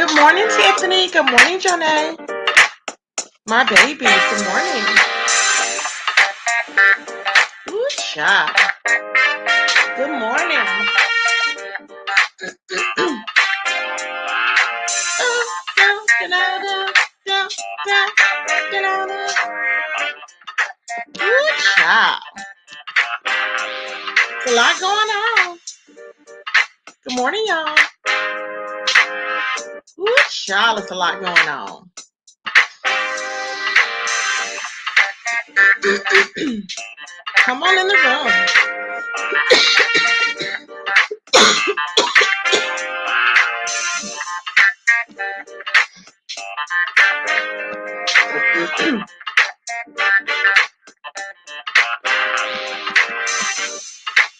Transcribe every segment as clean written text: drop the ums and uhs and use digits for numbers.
Good morning, Tiffany. Good morning, Janae. My babies. Good morning. Ooh, child. Good morning. Ooh, child. It's a lot going on. Good morning, y'all. Ooh, child. It's a lot going on. Come on in the room.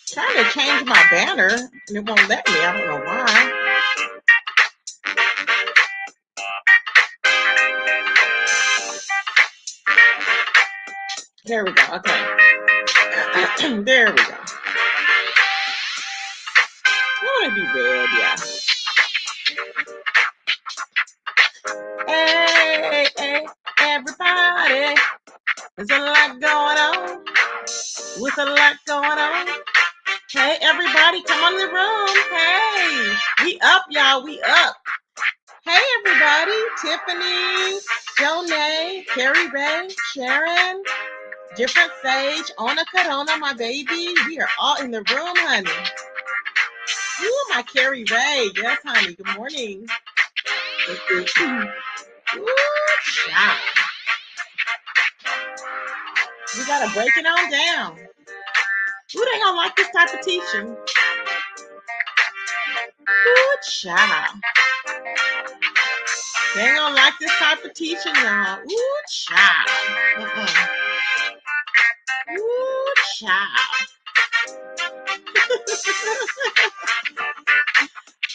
Trying to change my banner and it won't let me. I don't know why. There we go. Okay. There we go. I want to be red, yeah. Hey, hey, everybody. There's a lot going on. With a lot going on. Hey, everybody, come on in the room. Hey, we up, y'all. We up. Hey, everybody. Tiffany, Jonay, Carrie Ray, Sharon, Different Sage, Ona Kadona, my baby. We are all in the room, honey. You are my Carrie Ray. Yes, honey. Good morning. Ooh, child. We gotta break it on down. Ooh, they gonna like this type of teaching. Ooh, child. They ain't gonna like this type of teaching, y'all. Ooh, child. Ooh, child.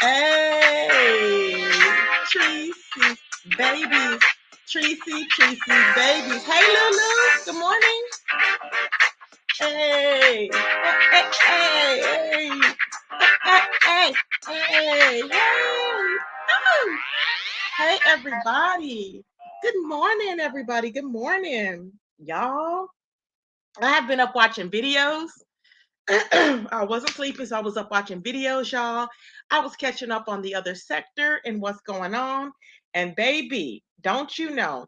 Hey, Tracy, babies. Tracy's babies. Hey, Lulu. Good morning. Hey, hey, hey, hey, hey, hey, hey. Oh. Hey, everybody. Good morning, everybody. Good morning, y'all. I have been up watching videos. I wasn't sleeping, so I was up watching videos, y'all. I was catching up on the other sector and what's going on. And baby, don't you know,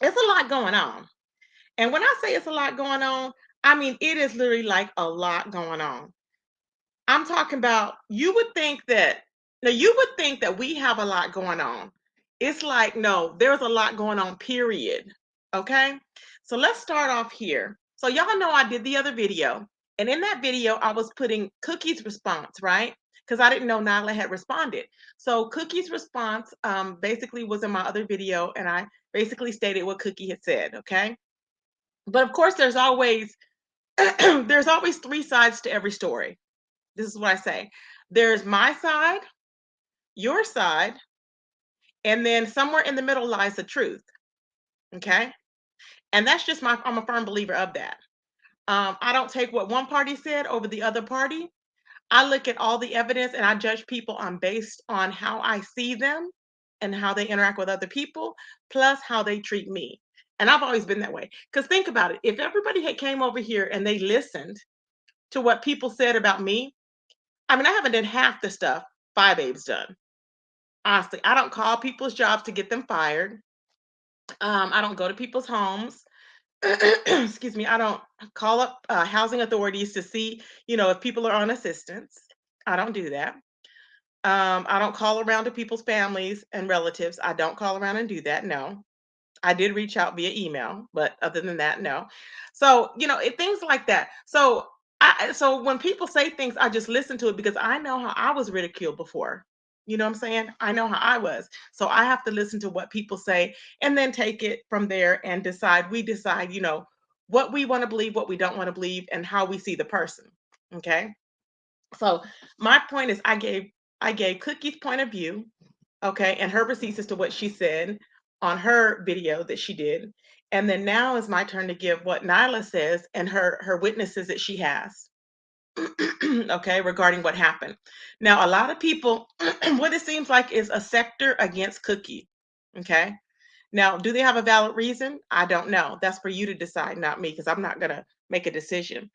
it's a lot going on. And when I say it's a lot going on, I mean, it is literally like a lot going on. I'm talking about, you would think that we have a lot going on. It's like, no, there's a lot going on, period. Okay. So let's start off here. So y'all know I did the other video. And in that video, I was putting Cookie's response, right? Because I didn't know Nyla had responded. So Cookie's response basically was in my other video. And I basically stated what Cookie had said. Okay. But of course, there's always three sides to every story. This is what I say. There's my side, your side, and then somewhere in the middle lies the truth. Okay. And that's just I'm a firm believer of that. I don't take what one party said over the other party. I look at all the evidence and I judge people based on how I see them and how they interact with other people, plus how they treat me. And I've always been that way. Because think about it. If everybody had came over here and they listened to what people said about me, I mean, I haven't done half the stuff Five Babe's done. Honestly, I don't call people's jobs to get them fired. I don't go to people's homes. Excuse me. I don't call up housing authorities to see, if people are on assistance. I don't do that. I don't call around to people's families and relatives. I don't call around and do that. No. I did reach out via email, but other than that, no. So, things like that. So when people say things, I just listen to it because I know how I was ridiculed before. You know what I'm saying? I know how I was. So I have to listen to what people say and then take it from there and decide. We decide, what we want to believe, what we don't want to believe, and how we see the person. Okay. So my point is I gave Cookie's point of view, okay, and her receipts as to what she said on her video that she did. And then now is my turn to give what Nyla says and her witnesses that she has. okay, regarding what happened. Now, a lot of people, what it seems like is a sector against Cookie. Okay. Now, do they have a valid reason? I don't know. That's for you to decide, not me, because I'm not going to make a decision.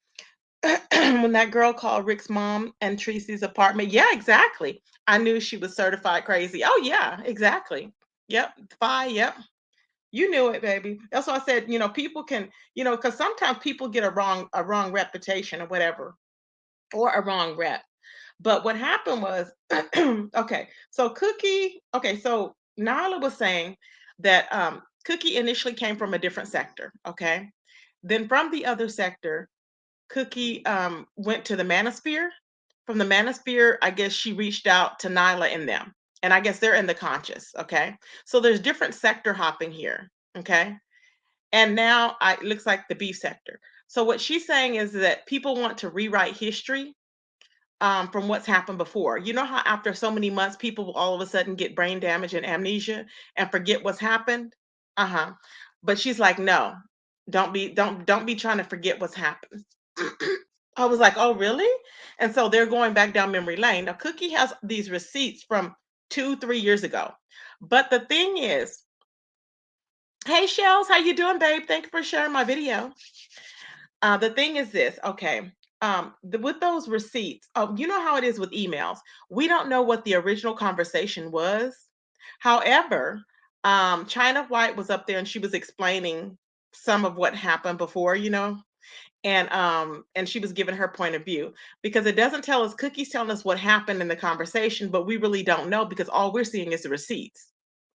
When that girl called Rick's mom and Tracy's apartment, yeah, exactly. I knew she was certified crazy. Oh, yeah, exactly. Yep. Bye. Yep. You knew it, baby. That's why I said, people can, because sometimes people get a wrong reputation or whatever, or a wrong rep. But what happened was, okay, so Nyla was saying that Cookie initially came from a different sector, okay? Then from the other sector, Cookie went to the manosphere. From the manosphere, I guess she reached out to Nyla and them. And I guess they're in the conscious, okay? So there's different sector hopping here, okay? And now it looks like the beef sector. So what she's saying is that people want to rewrite history from what's happened before. You know how after so many months, people will all of a sudden get brain damage and amnesia and forget what's happened? Uh-huh. But she's like, no, don't be trying to forget what's happened. I was like, oh, really? And so they're going back down memory lane. Now, Cookie has these receipts from 2, 3 years ago. But the thing is, hey, Shells, how you doing, babe? Thank you for sharing my video. The thing is this, okay. With those receipts, you know how it is with emails. We don't know what the original conversation was. However, China White was up there and she was explaining some of what happened before, and she was giving her point of view, because it doesn't tell us. Cookie's telling us what happened in the conversation, but we really don't know because all we're seeing is the receipts.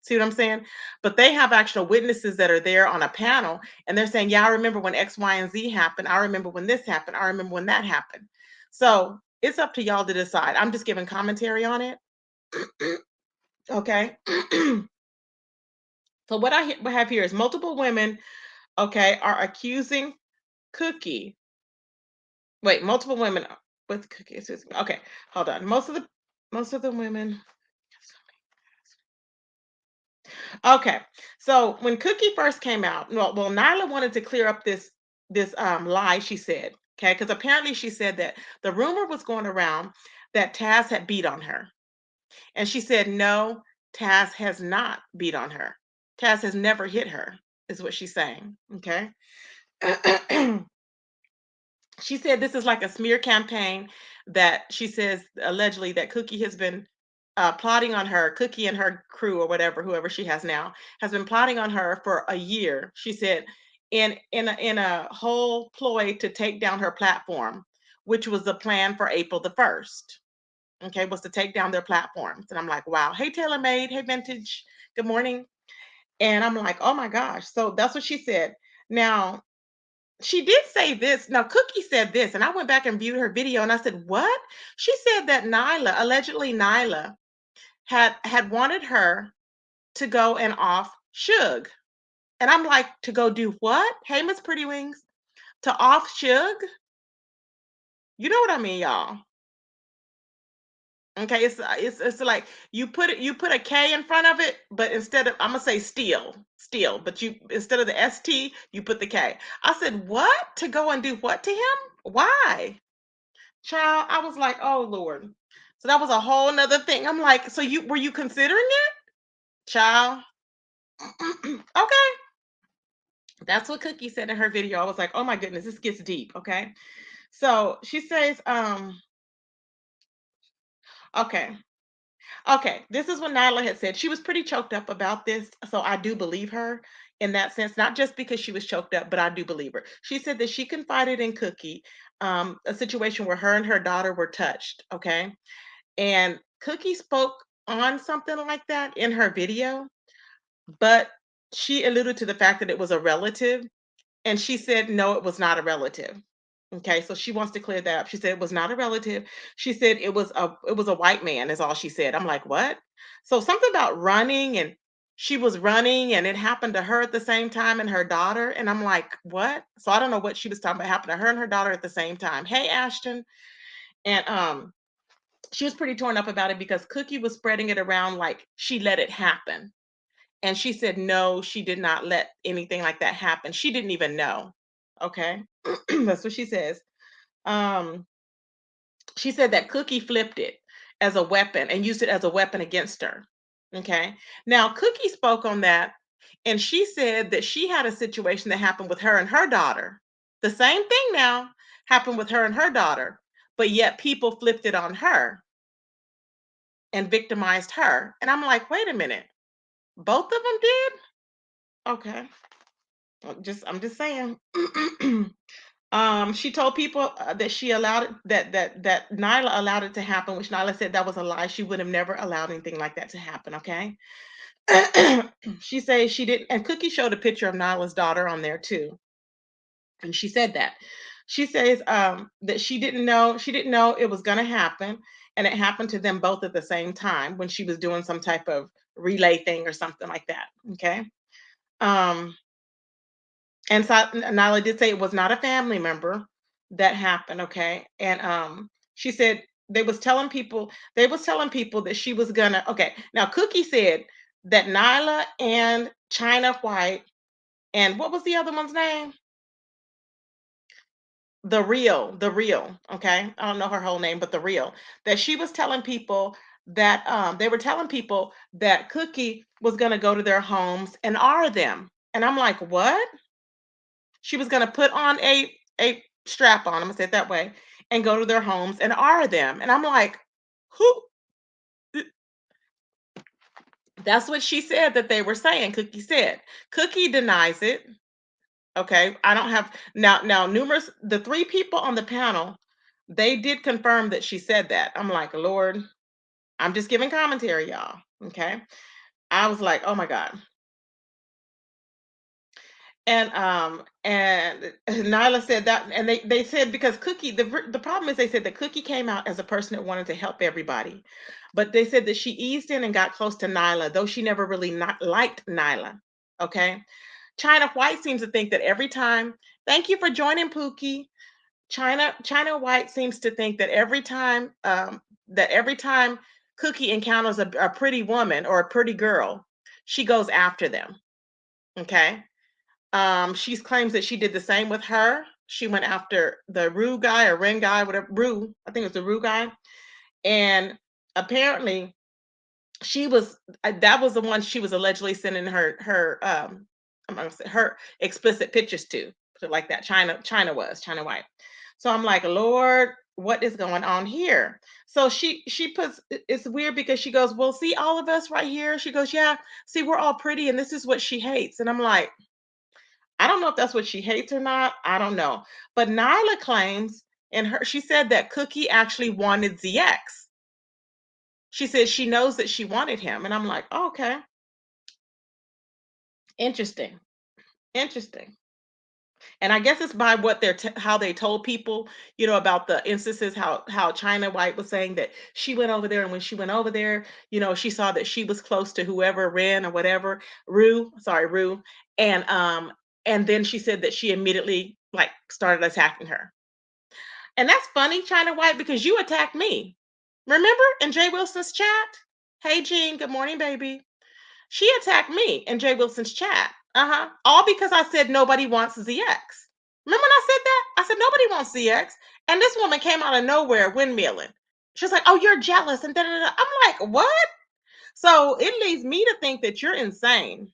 See what I'm saying? But they have actual witnesses that are there on a panel, and they're saying, yeah, I remember when X, Y, and Z happened. I remember when this happened. I remember when that happened. So it's up to y'all to decide. I'm just giving commentary on it. Okay. So what have here is multiple women, okay, are accusing Cookie. Wait, multiple women with Cookie. Okay, hold on. Most of the women. Okay, so when Cookie first came out, well, Nyla wanted to clear up this lie she said. Okay, because apparently she said that the rumor was going around that Taz had beat on her, and she said no, Taz has not beat on her. Taz has never hit her, is what she's saying. Okay. She said this is like a smear campaign that she says allegedly that Cookie has been plotting on her. Cookie and her crew or whatever, whoever she has now, has been plotting on her for a year. She said in a whole ploy to take down her platform, which was the plan for April the 1st. Okay, was to take down their platforms. And I'm like, wow. Hey, Taylor Made. Hey, Vintage. Good morning. And I'm like, oh my gosh. So that's what she said. Now, she did say this. Now, Cookie said this, and I went back and viewed her video, and I said, "What?" She said that allegedly Nyla, had wanted her to go and off Suge, and I'm like, to go do what? Hey, Miss Pretty Wings, to off Suge? You know what I mean, y'all? Okay, it's like you put a K in front of it, but instead of, I'm gonna say steal, but you, instead of the ST, you put the K. I said, what? To go and do what to him? Why? Child, I was like, "Oh, Lord." So that was a whole nother thing. I'm like, "So you were you considering it?" Child. Okay. That's what Cookie said in her video. I was like, "Oh my goodness, this gets deep." Okay. So she says, okay. Okay. This is what Nyla had said. She was pretty choked up about this. So I do believe her in that sense, not just because she was choked up, but I do believe her. She said that she confided in Cookie a situation where her and her daughter were touched. Okay. And Cookie spoke on something like that in her video, but she alluded to the fact that it was a relative, and she said, no, it was not a relative. Okay, so she wants to clear that up. She said it was not a relative. She said it was a white man, is all she said. I'm like, what? So something about running, and she was running and it happened to her at the same time and her daughter. And I'm like, what? So I don't know what she was talking about happened to her and her daughter at the same time. Hey, Ashton. And she was pretty torn up about it because Cookie was spreading it around like she let it happen. And she said, no, she did not let anything like that happen. She didn't even know. Okay. That's what she says. Um, She said that Cookie flipped it as a weapon and used it as a weapon against her. Okay. Now, Cookie spoke on that, and she said that she had a situation that happened with her and her daughter. The same thing now happened with her and her daughter, but yet people flipped it on her and victimized her. And I'm like, wait a minute, both of them did? Okay. I'm just saying. She told people that she allowed it, that Nyla allowed it to happen, which Nyla said that was a lie. She would have never allowed anything like that to happen. Okay. She says she didn't, and Cookie showed a picture of Nyla's daughter on there too, and she said that. She says that she didn't know it was going to happen, and it happened to them both at the same time when she was doing some type of relay thing or something like that. Okay. Um, and so Nyla did say it was not a family member that happened, okay? And she said they was telling people that she was gonna, okay. Now Cookie said that Nyla and China White, and what was the other one's name? The real, okay? I don't know her whole name, but the real. That she was telling people that they were telling people that Cookie was gonna go to their homes and R them. And I'm like, what? She was gonna put on a strap on, I'm gonna say it that way, and go to their homes and R them. And I'm like, who? That's what she said that they were saying. Cookie said. Cookie denies it. Okay. I don't have now numerous the three people on the panel, they did confirm that she said that. I'm like, Lord, I'm just giving commentary, y'all. Okay. I was like, oh my God. And Nyla said that, and they said because Cookie, the problem is they said that Cookie came out as a person that wanted to help everybody, but they said that she eased in and got close to Nyla, though she never really not liked Nyla. Okay, China White seems to think that every time. Thank you for joining, Pookie. China White seems to think that every time Cookie encounters a pretty woman or a pretty girl, she goes after them. Okay, she claims that she did the same with her. She went after the Rue guy or Ren guy, whatever Rue. I think it was the Rue guy, and apparently she was that was the one she was allegedly sending her I'm gonna say her explicit pictures to, put it like that. China White. So I'm like, Lord, what is going on here? So she puts it's weird because she goes, well, see all of us right here. She goes, yeah, see, we're all pretty, and this is what she hates. And I'm like, I don't know if that's what she hates or not. I don't know. But Nyla claims she said that Cookie actually wanted ZX. She said she knows that she wanted him. And I'm like, oh, okay, interesting. Interesting. And I guess it's by what how they told people, about the instances how China White was saying that she went over there, and when she went over there, she saw that she was close to whoever Ren or whatever Rue, and then she said that she immediately like started attacking her. And that's funny, China White, because you attacked me. Remember in Jay Wilson's chat? Hey Jean, good morning, baby. She attacked me in Jay Wilson's chat. Uh-huh. All because I said nobody wants ZX. Remember when I said that? I said nobody wants ZX. And this woman came out of nowhere windmilling. She's like, oh, you're jealous. And da da da. I'm like, what? So it leads me to think that you're insane.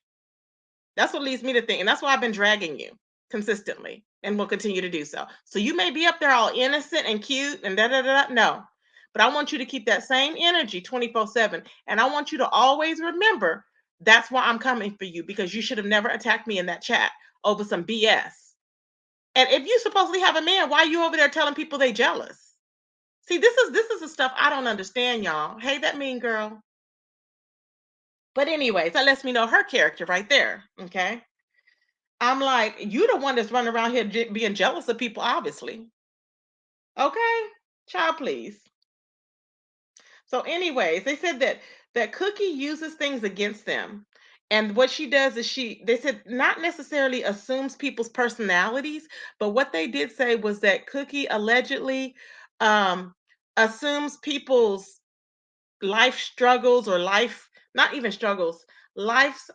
That's what leads me to think. And that's why I've been dragging you consistently and will continue to do so. So you may be up there all innocent and cute and da da da. No. But I want you to keep that same energy 24/7. And I want you to always remember that's why I'm coming for you, because you should have never attacked me in that chat over some BS. And if you supposedly have a man, why are you over there telling people they jealous? See, this is the stuff I don't understand, y'all. Hey, that mean girl. But anyways, that lets me know her character right there. Okay. I'm like, you the one that's running around here being jealous of people, obviously. Okay, child, please. So, anyways, they said that Cookie uses things against them, and what she does is they said not necessarily assumes people's personalities, but what they did say was that Cookie allegedly um, assumes people's life struggles or life, not even struggles, life's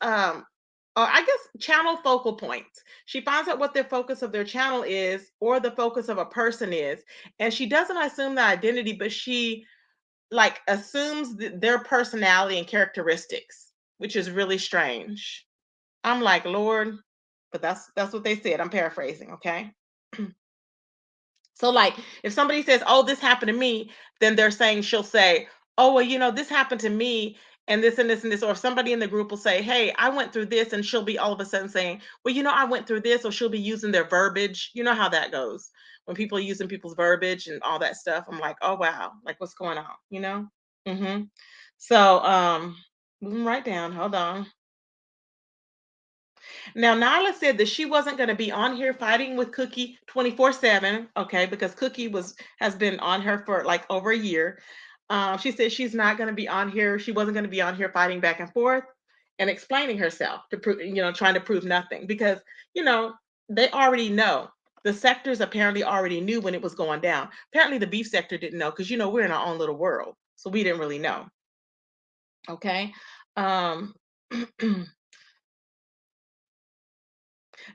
I guess channel focal points. She finds out what their focus of their channel is or the focus of a person is. And she doesn't assume the identity, but she like assumes their personality and characteristics, which is really strange. I'm like, Lord, but that's what they said. I'm paraphrasing, okay? So like if somebody says, "Oh, this happened to me," then they're saying she'll say, "Oh, well, this happened to me and this and this and this." Or if somebody in the group will say, "Hey, I went through this," and she'll be all of a sudden saying, "Well, I went through this," or she'll be using their verbiage. You know how that goes. When people are using people's verbiage and all that stuff, I'm like, "Oh, wow. Like what's going on?" Mhm. So, moving right down. Hold on. Now, Nyla said that she wasn't going to be on here fighting with Cookie 24/7, okay, because Cookie has been on her for like over a year. She said she's not going to be on here. She wasn't going to be on here fighting back and forth and explaining herself to prove, trying to prove nothing because, you know, they already know. The sectors apparently already knew when it was going down. Apparently, the beef sector didn't know because, we're in our own little world. So we didn't really know. Okay. Um,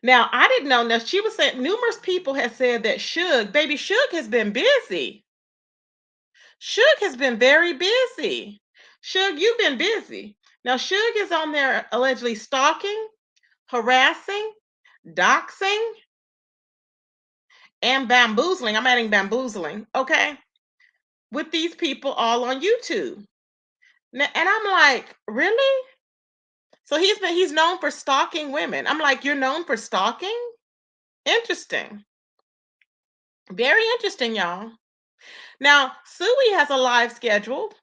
Now, I didn't know. Now, she was saying numerous people have said that baby Suge has been busy. Suge has been very busy. Suge, you've been busy. Now, Suge is on there allegedly stalking, harassing, doxing, and bamboozling. I'm adding bamboozling, okay, with these people all on YouTube. Now, and I'm like, really? So he's known for stalking women. I'm like, you're known for stalking? Interesting. Very interesting, y'all. Now, Suey has a live scheduled,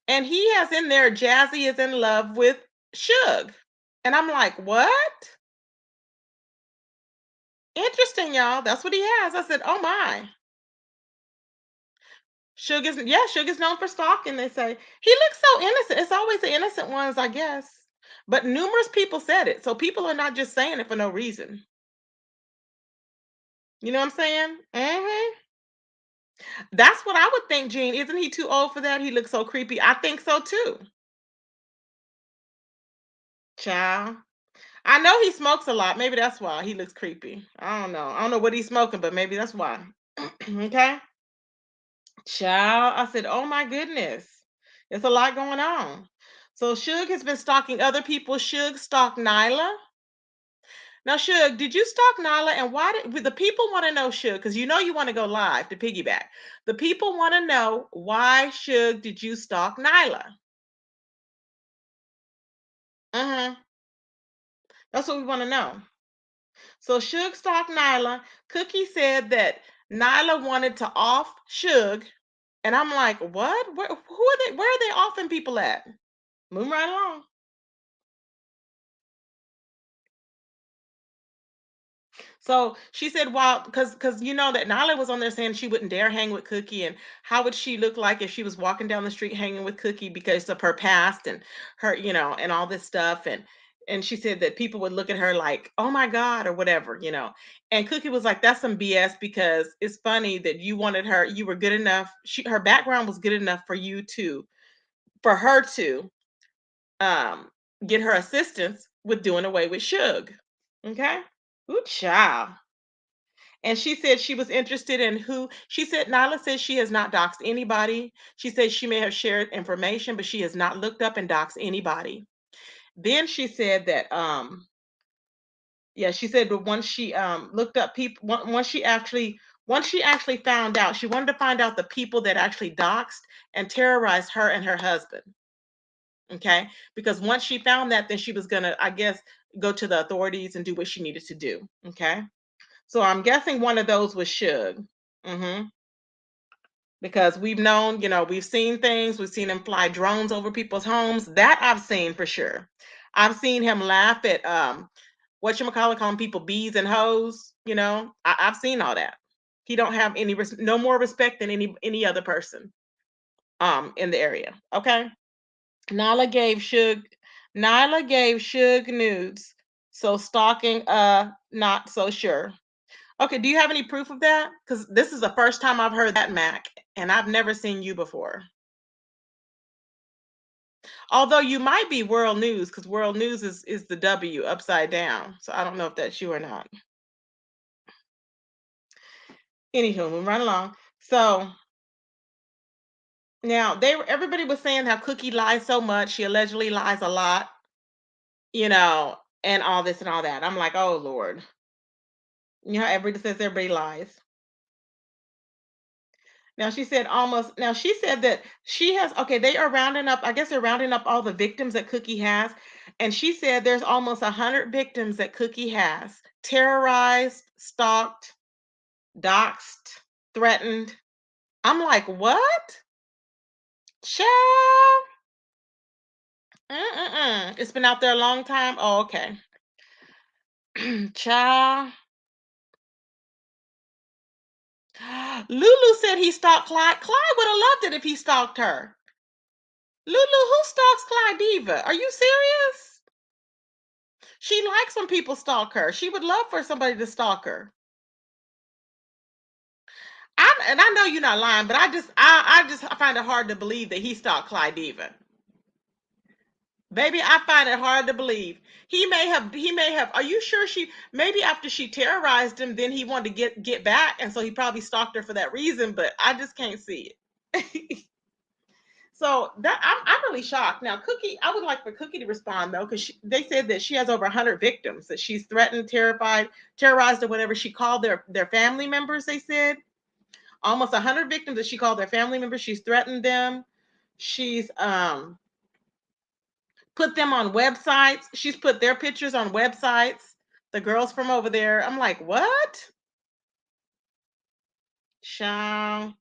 and he has in there Jazzy is in love with Suge. And I'm like, what? Interesting, y'all. That's what he has. I said, oh my. Suge is known for stalking, they say. He looks so innocent. It's always the innocent ones, I guess. But numerous people said it. So people are not just saying it for no reason. You know what I'm saying? That's what I would think, Gene. Isn't he too old for that? He looks so creepy. I think so too. Child. I know he smokes a lot. Maybe that's why he looks creepy. I don't know. I don't know what he's smoking, but maybe that's why. Okay. Child, I said, oh my goodness. There's a lot going on. So Suge has been stalking other people. Suge stalked Nyla. Now, Suge, did you stalk Nyla? And why did the people want to know, Suge? Because you want to go live to piggyback. The people want to know why, Suge, did you stalk Nyla? Uh-huh. That's what we want to know. So Suge stalked Nyla. Cookie said that Nyla wanted to off Suge. And I'm like, what? Where are they offing people at? Moving right along. So she said, "Wow, because that Nyla was on there saying she wouldn't dare hang with Cookie, and how would she look like if she was walking down the street hanging with Cookie because of her past and her, and all this stuff." And she said that people would look at her like, "Oh my God," or whatever. And Cookie was like, "That's some BS because it's funny that you wanted her, you were good enough. Her background was good enough for her to um get her assistance with doing away with Suge." Okay. Ooh, child. And she said she was interested in who she said Nyla says she has not doxed anybody. She said she may have shared information, but she has not looked up and doxed anybody. Then she said that yeah, she said that once she looked up people once she actually found out, she wanted to find out the people that actually doxed and terrorized her and her husband. Okay. Because once she found that, then she was gonna, I guess, go to the authorities and do what she needed to do. Okay. So I'm guessing one of those was Suge. Hmm. Because we've known, we've seen things. We've seen him fly drones over people's homes. That I've seen for sure. I've seen him laugh at what you calling people bees and hoes. I've seen all that. He don't have no more respect than any other person in the area. Okay. Nyla gave Suge Nyla gave Suge nudes. So stalking, not so sure. Okay, do you have any proof of that? Because this is the first time I've heard that, Mac, and I've never seen you before. Although you might be world news because world news is the W upside down. So I don't know if that's you or not. Anywho, moving right along. So now everybody was saying how Cookie lies so much. She allegedly lies a lot, you know, and all this and all that. I'm like, oh Lord. You know, everybody says everybody lies. Now she said that she has okay, they are rounding up, I guess they're rounding up all the victims that Cookie has. And she said there's almost 100 victims that Cookie has. Terrorized, stalked, doxed, threatened. I'm like, what? Child. Mm-mm-mm. It's been out there a long time. Oh, okay. Child. Lulu said he stalked Clyde. Clyde would have loved it if he stalked her. Lulu, who stalks Clyde Diva? Are you serious? She likes when people stalk her. She would love for somebody to stalk her. I know you're not lying, but I find it hard to believe that he stalked Clyde Diva. Baby, I find it hard to believe. He may have are you sure she maybe after she terrorized him, then he wanted to get back, and so he probably stalked her for that reason, but I just can't see it. So that I'm really shocked. Now, Cookie, I would like for Cookie to respond though, because they said that she has over 100 victims that she's threatened, terrified, terrorized, or whatever she called their family members. They said almost 100 victims that she called their family members. She's threatened them. She's put them on websites. She's put their pictures on websites. The girls from over there. I'm like, what? Child.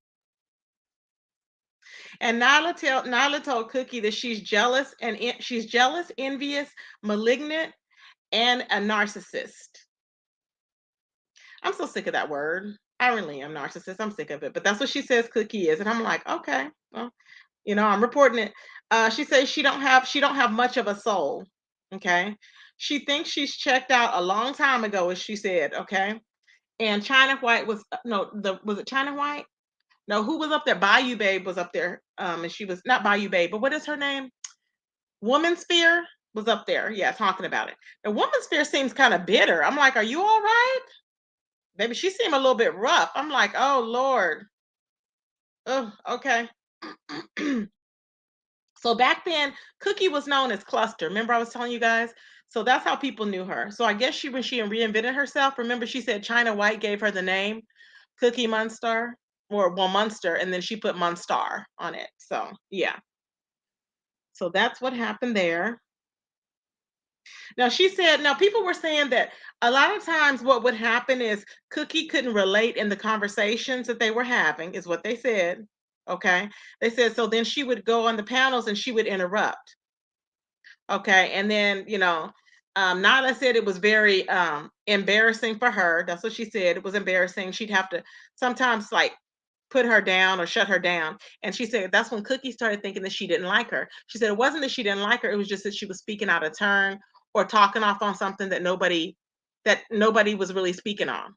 And Nyla told Cookie that she's jealous and she's jealous, envious, malignant, and a narcissist. I'm so sick of that word. I really am narcissist. I'm sick of it. But that's what she says Cookie is. And I'm like, okay, well, I'm reporting it. She says she don't have much of a soul. Okay. She thinks she's checked out a long time ago, as she said. Okay. And China White was no, the was it China White? No, who was up there? Bayou Babe was up there. And she was not Bayou Babe, but what is her name? Woman Sphere was up there. Yeah, talking about it. The Woman Sphere seems kind of bitter. I'm like, are you all right? Baby, she seemed a little bit rough. I'm like, oh Lord. Oh, okay. So back then, Cookie was known as Cluster. Remember, I was telling you guys? So that's how people knew her. So I guess when she reinvented herself, remember she said China White gave her the name Cookie Munster, or well, Munster, and then she put Munstar on it. So yeah. So that's what happened there. Now she said, now people were saying that a lot of times what would happen is Cookie couldn't relate in the conversations that they were having, is what they said. Okay. They said so then she would go on the panels and she would interrupt. Okay. And then, Nyla said it was very embarrassing for her. That's what she said. It was embarrassing. She'd have to sometimes like put her down or shut her down. And she said that's when Cookie started thinking that she didn't like her. She said it wasn't that she didn't like her, it was just that she was speaking out of turn or talking off on something that nobody was really speaking on.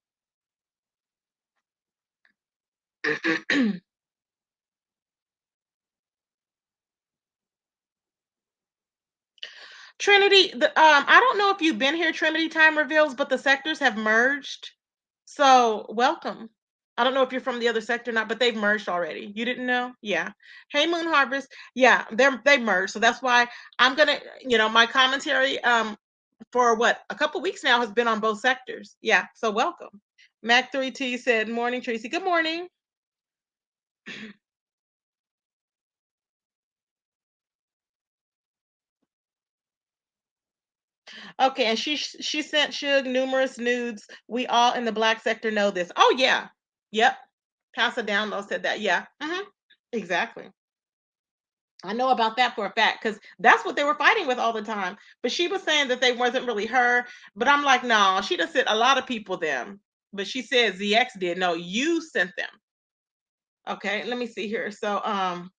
Trinity, I don't know if you've been here, Trinity Time Reveals, but the sectors have merged. So welcome. I don't know if you're from the other sector or not, but they've merged already. You didn't know? Yeah. Hey, Moon Harvest. Yeah, they merged. So that's why I'm gonna, my commentary for what a couple weeks now has been on both sectors. Yeah. So welcome. Mac 3T said, "Morning, Tracy. Good morning." Okay, and she sent Suge numerous nudes. We all in the black sector know this. Oh yeah. Yep. Pass it down. Though said that. Yeah. Exactly. I know about that for a fact because that's what they were fighting with all the time. But she was saying that they wasn't really her. But I'm like, no, she just said a lot of people them. But she said ZX did. No, you sent them. Okay, let me see here. So I'm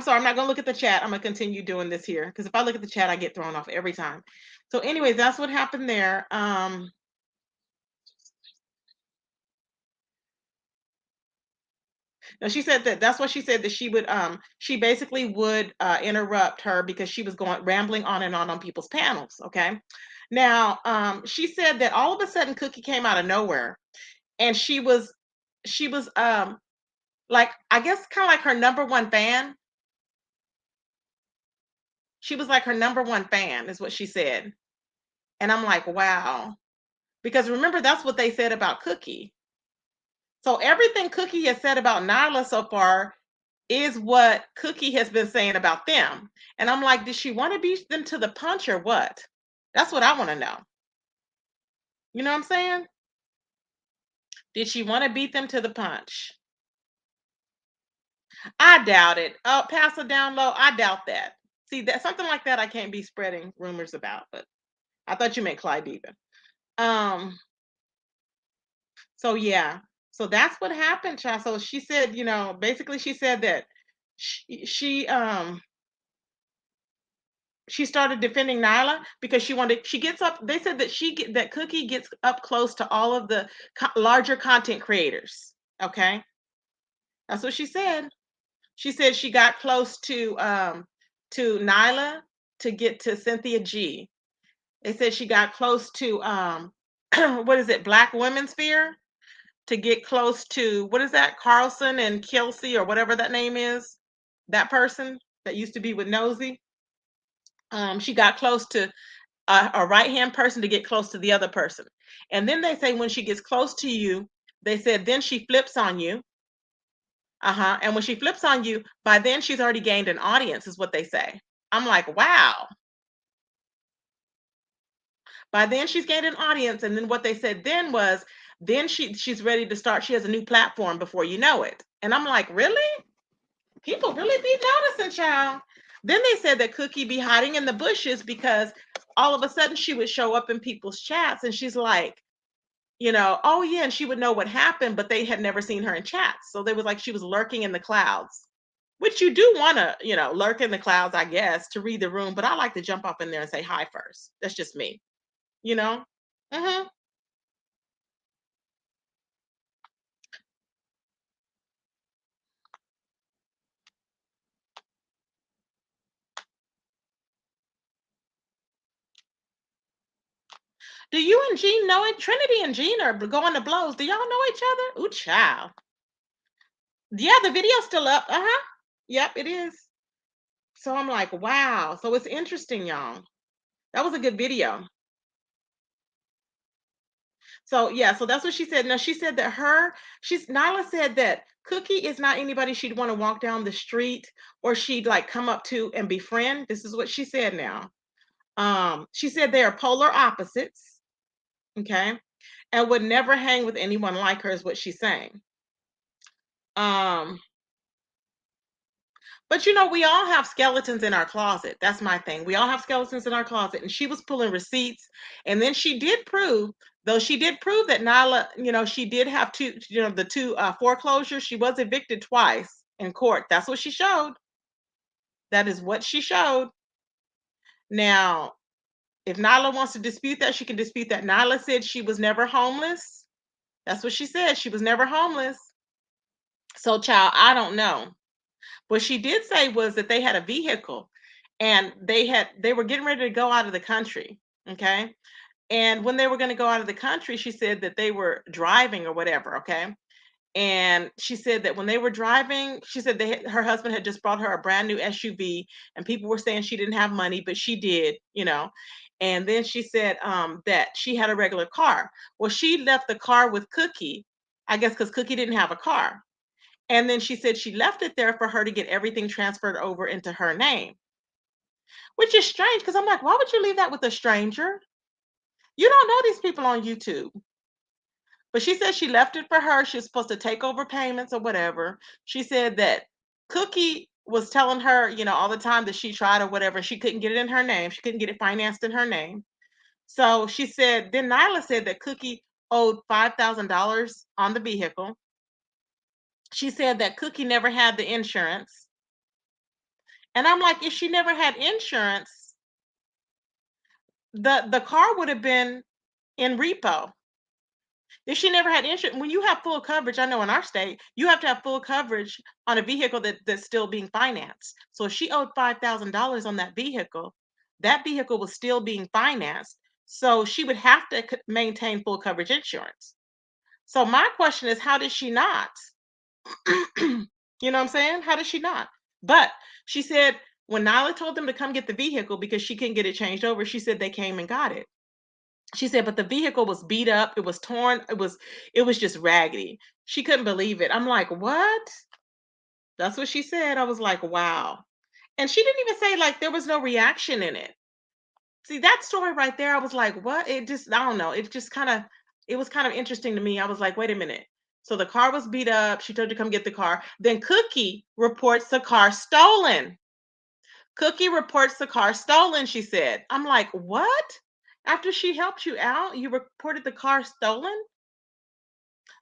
sorry, I'm not gonna look at the chat. I'm gonna continue doing this here because if I look at the chat, I get thrown off every time. So, anyways, that's what happened there. No, she said that that's what she said, that she basically would interrupt her because she was going rambling on people's panels. Okay. Now, she said that all of a sudden Cookie came out of nowhere, and she was like, I guess kind of like her number one fan. She was like her number one fan, is what she said. And I'm like, wow. Because remember, that's what they said about Cookie. So everything Cookie has said about Nyla so far is what Cookie has been saying about them. And I'm like, did she want to beat them to the punch or what? That's what I want to know. You know what I'm saying? Did she want to beat them to the punch? I doubt it. Oh, pass it down low. I doubt that. See, that something like that I can't be spreading rumors about, but I thought you meant Clyde even. Um, so yeah. So that's what happened, child. So she said, basically she said that she started defending Nyla because she gets up, they said that that Cookie gets up close to all of the larger content creators. Okay. That's what she said. She said she got close to Nyla to get to Cynthia G. They said she got close to what is it, Black Women's Sphere, to get close to, what is that, Carlson and Kelsey or whatever that name is. That person that used to be with Nosy. She got close to a right hand person to get close to the other person. And then they say when she gets close to you, they said then she flips on you. Uh-huh. And when she flips on you, by then she's already gained an audience, is what they say. I'm like, wow. By then she's gained an audience. And then what they said then was, then she's ready to start. She has a new platform before you know it. And I'm like, really? People really be noticing, child. Then they said that Cookie be hiding in the bushes because all of a sudden she would show up in people's chats and she's like, oh yeah, and she would know what happened, but they had never seen her in chats. So they was like she was lurking in the clouds, which you do want to, lurk in the clouds, I guess, to read the room. But I like to jump up in there and say hi first. That's just me, you know. hmm Do you and Jean know it? Trinity and Jean are going to blows. Do y'all know each other? Ooh, child. Yeah, the video's still up. Uh-huh. Yep, it is. So I'm like, wow. So it's interesting, y'all. That was a good video. So yeah, so that's what she said. Now she said that Nyla said that Cookie is not anybody she'd want to walk down the street or she'd like come up to and befriend. This is what she said now. She said they are polar opposites, okay, and would never hang with anyone like her, is what she's saying. Um, But we all have skeletons in our closet. That's my thing. We all have skeletons in our closet. And she was pulling receipts. And then she did prove that Nyla, she did have the two foreclosures. She was evicted twice in court. That's what she showed. That is what she showed. Now, if Nyla wants to dispute that, she can dispute that. Nyla said she was never homeless. That's what she said. She was never homeless. So, child, I don't know. What she did say was that they had a vehicle and they were getting ready to go out of the country. Okay. And when they were going to go out of the country, she said that they were driving or whatever. Okay. And she said that when they were driving, she said her husband had just brought her a brand new SUV, and people were saying she didn't have money, but she did. And then she said that she had a regular car. Well, she left the car with Cookie, I guess, because Cookie didn't have a car. And then she said she left it there for her to get everything transferred over into her name, which is strange because I'm like, why would you leave that with a stranger? You don't know these people on YouTube. But she said she left it for her. She was supposed to take over payments or whatever. She said that Cookie was telling her, all the time that she tried or whatever. She couldn't get it in her name. She couldn't get it financed in her name. So she said, then Nyla said that Cookie owed $5,000 on the vehicle. She said that Cookie never had the insurance. And I'm like, if she never had insurance, the car would have been in repo. If she never had insurance, when you have full coverage, I know in our state, you have to have full coverage on a vehicle that's still being financed. So if she owed $5,000 on that vehicle was still being financed. So she would have to maintain full coverage insurance. So my question is, how did she not? You know what I'm saying? How did she not? But she said when Nyla told them to come get the vehicle because she couldn't get it changed over, she said they came and got it. She said, but the vehicle was beat up, it was torn, it was just raggedy. She couldn't believe it. I'm like, "What?" That's what she said. I was like, "Wow." And she didn't even say like there was no reaction in it. See, that story right there, I was like, "What?" It just I don't know. It was kind of interesting to me. I was like, "Wait a minute." So the car was beat up. She told you to come get the car. Then Cookie reports the car stolen. Cookie reports the car stolen, she said. I'm like, "What?" After she helped you out, you reported the car stolen?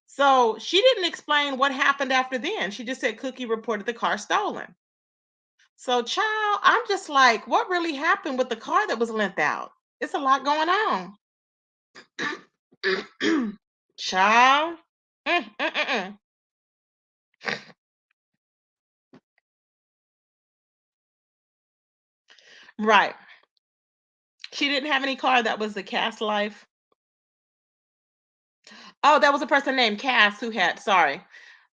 So she didn't explain what happened after then. She just said Cookie reported the car stolen. So, child, I'm just like, what really happened with the car that was lent out? It's a lot going on. Child. Mm, mm, mm, mm. Right. She didn't have any car that was the cast life. Oh, that was a person named Cass who had. Sorry.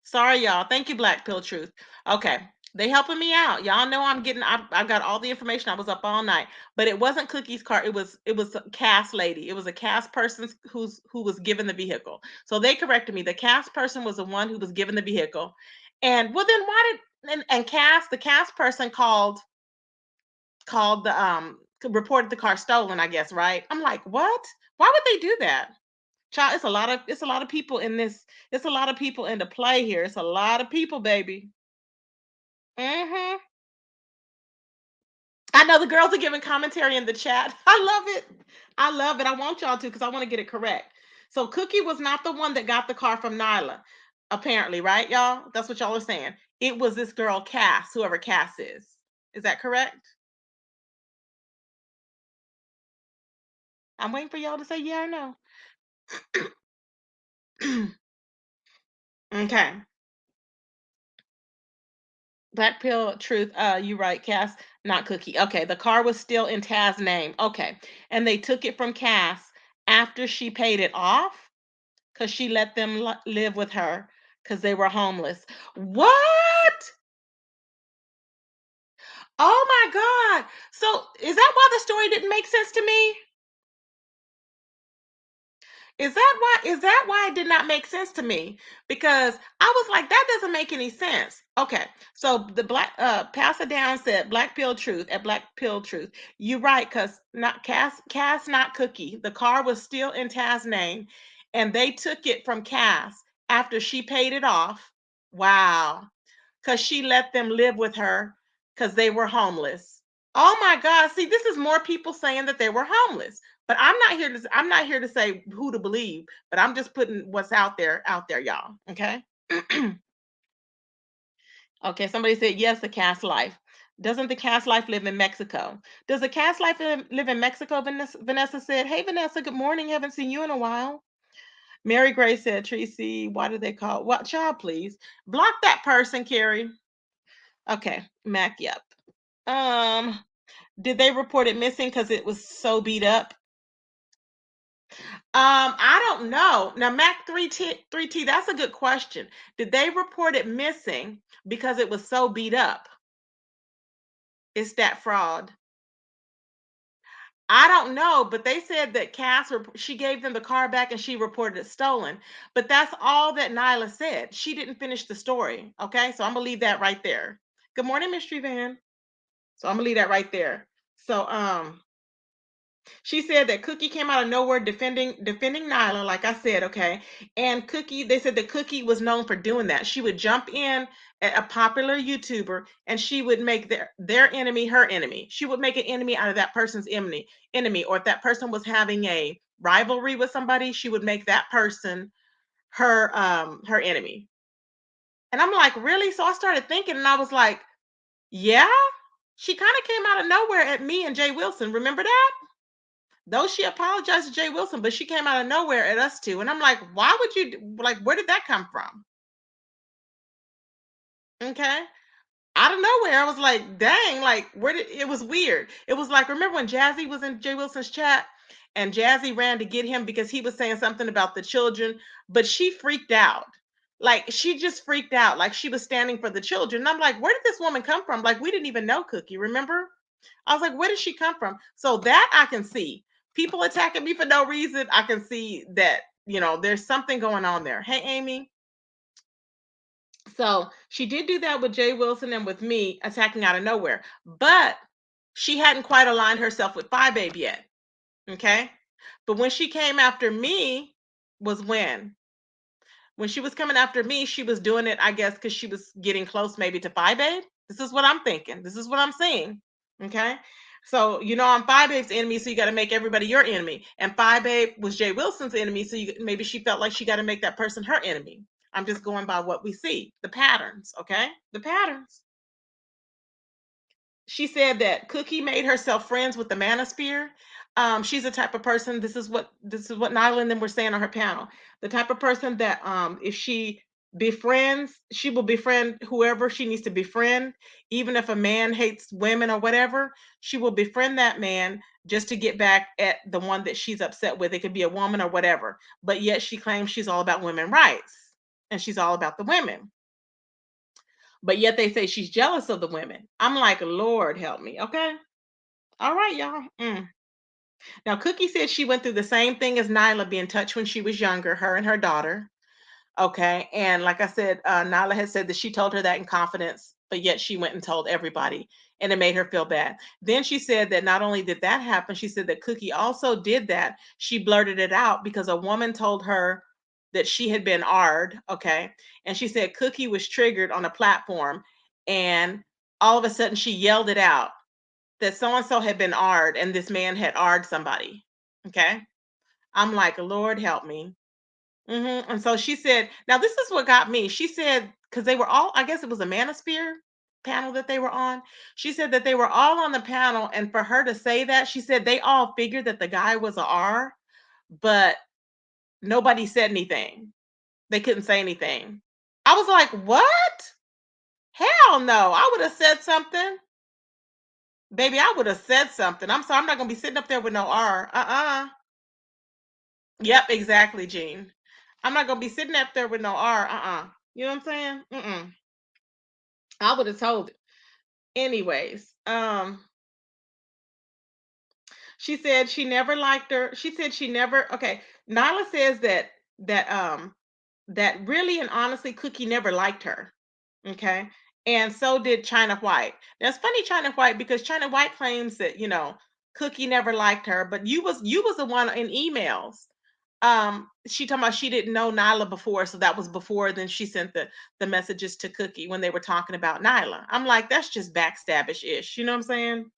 Sorry, y'all. Thank you, Black Pill Truth. Okay. They helping me out. Y'all know I've got all the information. I was up all night. But it wasn't Cookie's car. It was a Cass lady. It was a Cass person who was given the vehicle. So they corrected me. The Cass person was the one who was given the vehicle. And well then why did and Cass, the Cass person called the reported the car stolen, I guess, right? I'm like, what? Why would they do that? Child, it's a lot of people in this. It's a lot of people in the play here. It's a lot of people, baby. Hmm. I know the girls are giving commentary in the chat. I love it. I love it. I want y'all to because I want to get it correct. So Cookie was not the one that got the car from Nyla, apparently, right, y'all? That's what y'all are saying. It was this girl, Cass, whoever Cass is. Is that correct? I'm waiting for y'all to say yeah or no. Okay. Black Pill Truth, you right, Cass, not Cookie. Okay, the car was still in Taz's name. Okay. And they took it from Cass after she paid it off because she let them live with her because they were homeless. What? Oh my God. So is that why the story didn't make sense to me? Is that why it did not make sense to me? Because I was like, that doesn't make any sense. Okay, so the black Pastor Down said Black Pill Truth at Black Pill Truth. You're right, because not Cass, not Cookie. The car was still in Taz's name, and they took it from Cass after she paid it off. Wow. Because she let them live with her because they were homeless. Oh my God. See, this is more people saying that they were homeless. But I'm not here to say who to believe, but I'm just putting what's out there, y'all. Okay. Okay, somebody said yes, the cast life. Doesn't the cast life live in Mexico? Does the cast life live in Mexico? Vanessa said, hey Vanessa, good morning. Haven't seen you in a while. Mary Grace said, Tracy, why do they call what child, please? Block that person, Carrie. Okay, Mac, yep. Um, did they report it missing because it was so beat up? I don't know. Now, Mac 3T, that's a good question. Did they report it missing because it was so beat up? It's that fraud. I don't know, but they said that she gave them the car back and she reported it stolen. But that's all that Nyla said. She didn't finish the story. Okay, so I'm gonna leave that right there. Good morning, Mystery Van. So I'm gonna leave that right there. So she said that Cookie came out of nowhere defending Nyla, like I said, okay. And Cookie, they said that Cookie was known for doing that. She would jump in at a popular YouTuber and she would make their enemy her enemy. She would make an enemy out of that person's enemy. Or if that person was having a rivalry with somebody, she would make that person her enemy. And I'm like, really? So I started thinking and I was like, yeah. She kind of came out of nowhere at me and Jay Wilson. Remember that? Though she apologized to Jay Wilson, but she came out of nowhere at us two. And I'm like, why would you, like, where did that come from? Okay. Out of nowhere, I was like, dang, like, where did it was weird. It was like, remember when Jazzy was in Jay Wilson's chat and Jazzy ran to get him because he was saying something about the children, but she freaked out. Like, she just freaked out, like she was standing for the children. And I'm like, where did this woman come from? Like, we didn't even know Cookie, remember? I was like, where did she come from? So that I can see. People attacking me for no reason. I can see that, there's something going on there. Hey, Amy. So she did do that with Jay Wilson and with me attacking out of nowhere, but she hadn't quite aligned herself with Phi Babe yet. Okay. But when she came after me was when she was coming after me, she was doing it, I guess, because she was getting close maybe to Phi Babe. This is what I'm thinking. This is what I'm seeing. Okay. So, I'm Phi Babe's enemy, so you got to make everybody your enemy. And Phi Babe was Jay Wilson's enemy, so maybe she felt like she got to make that person her enemy. I'm just going by what we see, the patterns, okay? The patterns. She said that Cookie made herself friends with the manosphere. She's the type of person. This is what Nyla and them were saying on her panel. The type of person that if she befriends, she will befriend whoever she needs to befriend, even if a man hates women or whatever. She will befriend that man just to get back at the one that she's upset with. It could be a woman or whatever. But yet she claims she's all about women's rights and she's all about the women. But yet they say she's jealous of the women. I'm like, Lord help me. Okay. All right, y'all. Now, Cookie said she went through the same thing as Nyla, being touched when she was younger, her and her daughter. Okay. And like I said, Nyla had said that she told her that in confidence, but yet she went and told everybody and it made her feel bad. Then she said that not only did that happen, she said that Cookie also did that. She blurted it out because a woman told her that she had been AR'd. Okay. And she said Cookie was triggered on a platform and all of a sudden she yelled it out that so and so had been AR'd and this man had AR'd somebody. Okay. I'm like, Lord help me. And so she said, now this is what got me. She said, because they were all, I guess it was a manosphere panel that they were on. She said that they were all on the panel. And for her to say that, she said they all figured that the guy was a R, but nobody said anything. They couldn't say anything. I was like, what? Hell no. I would have said something. Baby, I would have said something. I'm sorry, I'm not going to be sitting up there with no R. Yep, exactly, Jean. I'm not going to be sitting up there with no R. You know what I'm saying? I would have told it. Anyways, she said she never liked her. She said she never, okay. Nyla says that really and honestly, Cookie never liked her. Okay. And so did China White. Now it's funny, China White, because China White claims that, Cookie never liked her, but you was the one in emails. She talking about she didn't know Nyla before, so that was before then she sent the messages to Cookie when they were talking about Nyla. I'm like, that's just backstabbish ish, you know what I'm saying?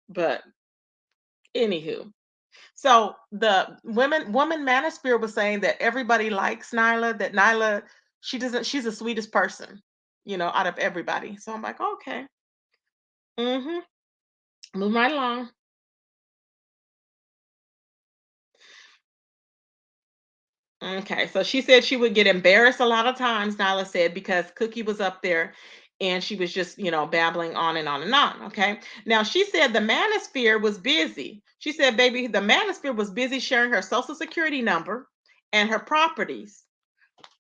But anywho, so the woman manosphere was saying that everybody likes Nyla, that Nyla, she's the sweetest person, out of everybody. So I'm like, okay. Mm-hmm. Move right along. Okay, so she said she would get embarrassed a lot of times, Nyla said, because Cookie was up there and she was just, babbling on and on and on. Okay. Now she said the manosphere was busy. She said, baby, the manosphere was busy sharing her social security number and her properties.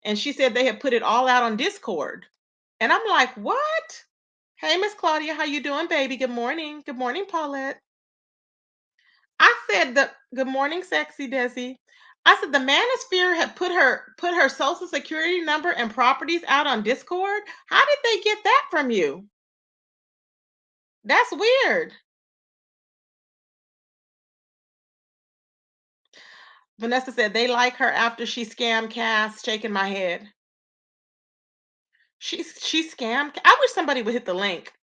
And she said they had put it all out on Discord. And I'm like, what? Hey, Miss Claudia, how you doing, baby? Good morning. Good morning, Paulette. I said the good morning, sexy Desi. I said the manosphere had put her social security number and properties out on Discord. How did they get that from you? That's weird. Vanessa said they like her after she scammed Cass, shaking my head. She scammed. I wish somebody would hit the link.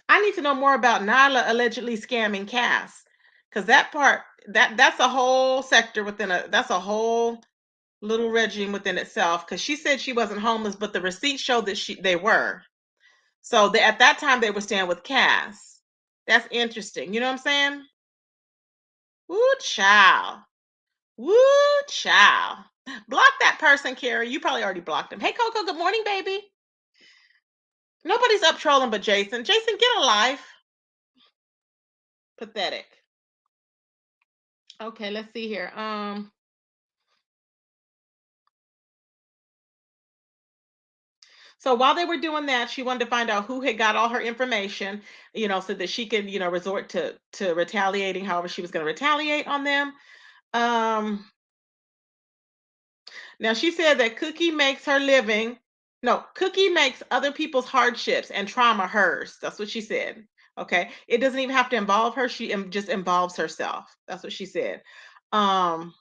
I need to know more about Nyla allegedly scamming Cass. Because that part, that's a whole sector that's a whole little regime within itself. Because she said she wasn't homeless, but the receipts showed that they were. So at that time they were staying with Cass. That's interesting. You know what I'm saying? Woo, child. Woo, child. Block that person, Carrie. You probably already blocked him. Hey, Coco. Good morning, baby. Nobody's up trolling but Jason. Jason, get a life. Pathetic. Okay, let's see here. So while they were doing that, she wanted to find out who had got all her information, so that she could, resort to retaliating however she was going to retaliate on them. Um, Now she said that Cookie makes her living. No, Cookie makes other people's hardships and trauma hers. That's what she said. Okay. It doesn't even have to involve her. She just involves herself. That's what she said. Um,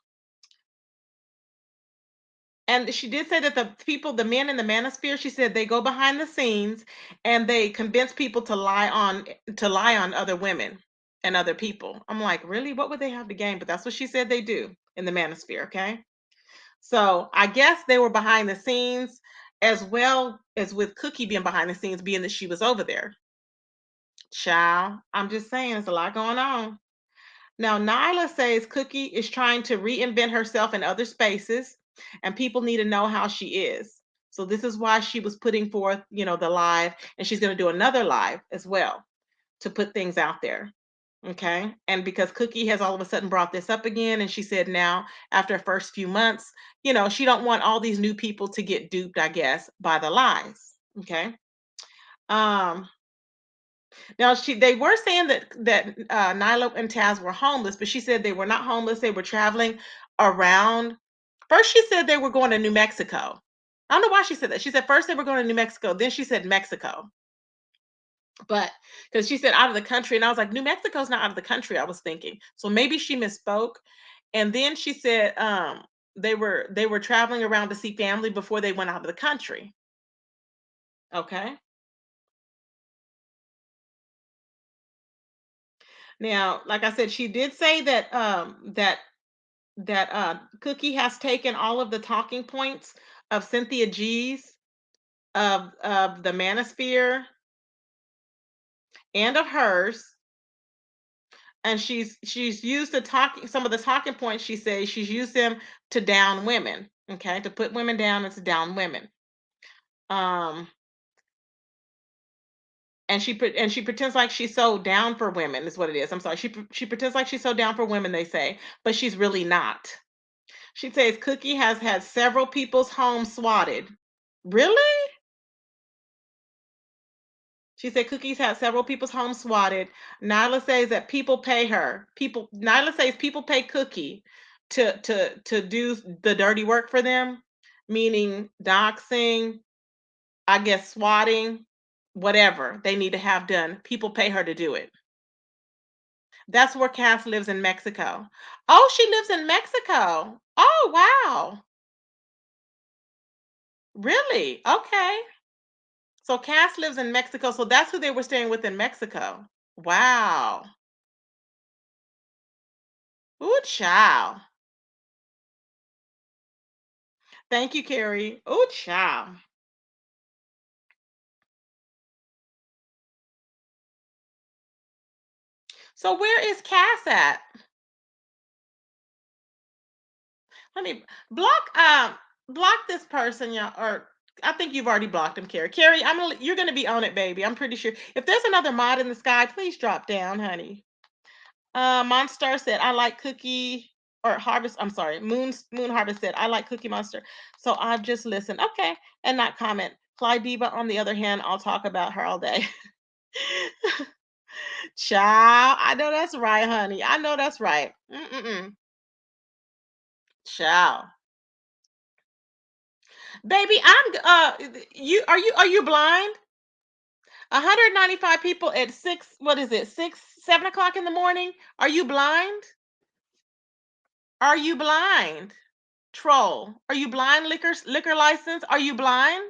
and she did say that the men in the manosphere, she said they go behind the scenes and they convince people to lie on other women and other people. I'm like, really? What would they have to gain? But that's what she said they do in the manosphere. Okay. So I guess they were behind the scenes as well as with Cookie being behind the scenes, being that she was over there. Child, I'm just saying, there's a lot going on. Now, Nyla says Cookie is trying to reinvent herself in other spaces, and people need to know how she is. So this is why she was putting forth, the live, and she's going to do another live as well to put things out there. Okay. And because Cookie has all of a sudden brought this up again, and she said now, after her first few months, she don't want all these new people to get duped, I guess, by the lies. Okay. Um, Now they were saying that Nyla and Taz were homeless, but she said they were not homeless. They were traveling around. First, she said they were going to New Mexico. I don't know why she said that. She said first they were going to New Mexico, then she said Mexico. But because she said out of the country, and I was like, New Mexico's not out of the country, I was thinking. So maybe she misspoke. And then she said they were traveling around to see family before they went out of the country. Okay. Now, like I said, she did say that Cookie has taken all of the talking points of Cynthia G's, of the Manosphere, and of hers, and she's used some of the talking points. She says she's used them to down women. Okay, to put women down and to down women. Um, and she pretends like she's so down for women is what it is. I'm sorry. She pretends like she's so down for women. They say, but she's really not. She says Cookie has had several people's homes swatted. Really? She said Cookie's had several people's homes swatted. Nyla says that people pay her. Nyla says people pay Cookie to do the dirty work for them, meaning doxing, I guess swatting, whatever they need to have done. People pay her to do it. That's where Cass lives in Mexico. Oh, she lives in Mexico. Oh, wow. Really? Okay. So Cass lives in Mexico. So that's who they were staying with in Mexico. Wow. Ooh, child. Thank you, Carrie. Ooh, child. So where is Cass at? Let me block this person, yeah, or I think you've already blocked him, Carrie. Carrie, you're gonna be on it, baby. I'm pretty sure. If there's another mod in the sky, please drop down, honey. Monstar said, I like Cookie or Harvest. I'm sorry. Moon Harvest said, I like Cookie Monster. So I've just listened. Okay. And not comment. Fly Diva, on the other hand, I'll talk about her all day. Child, I know that's right, honey. I know that's right. Mm-mm-mm. Child. Baby, are you blind? 195 people at what is it, 7 o'clock in the morning? Are you blind? Are you blind? Troll. Are you blind? Liquor license? Are you blind?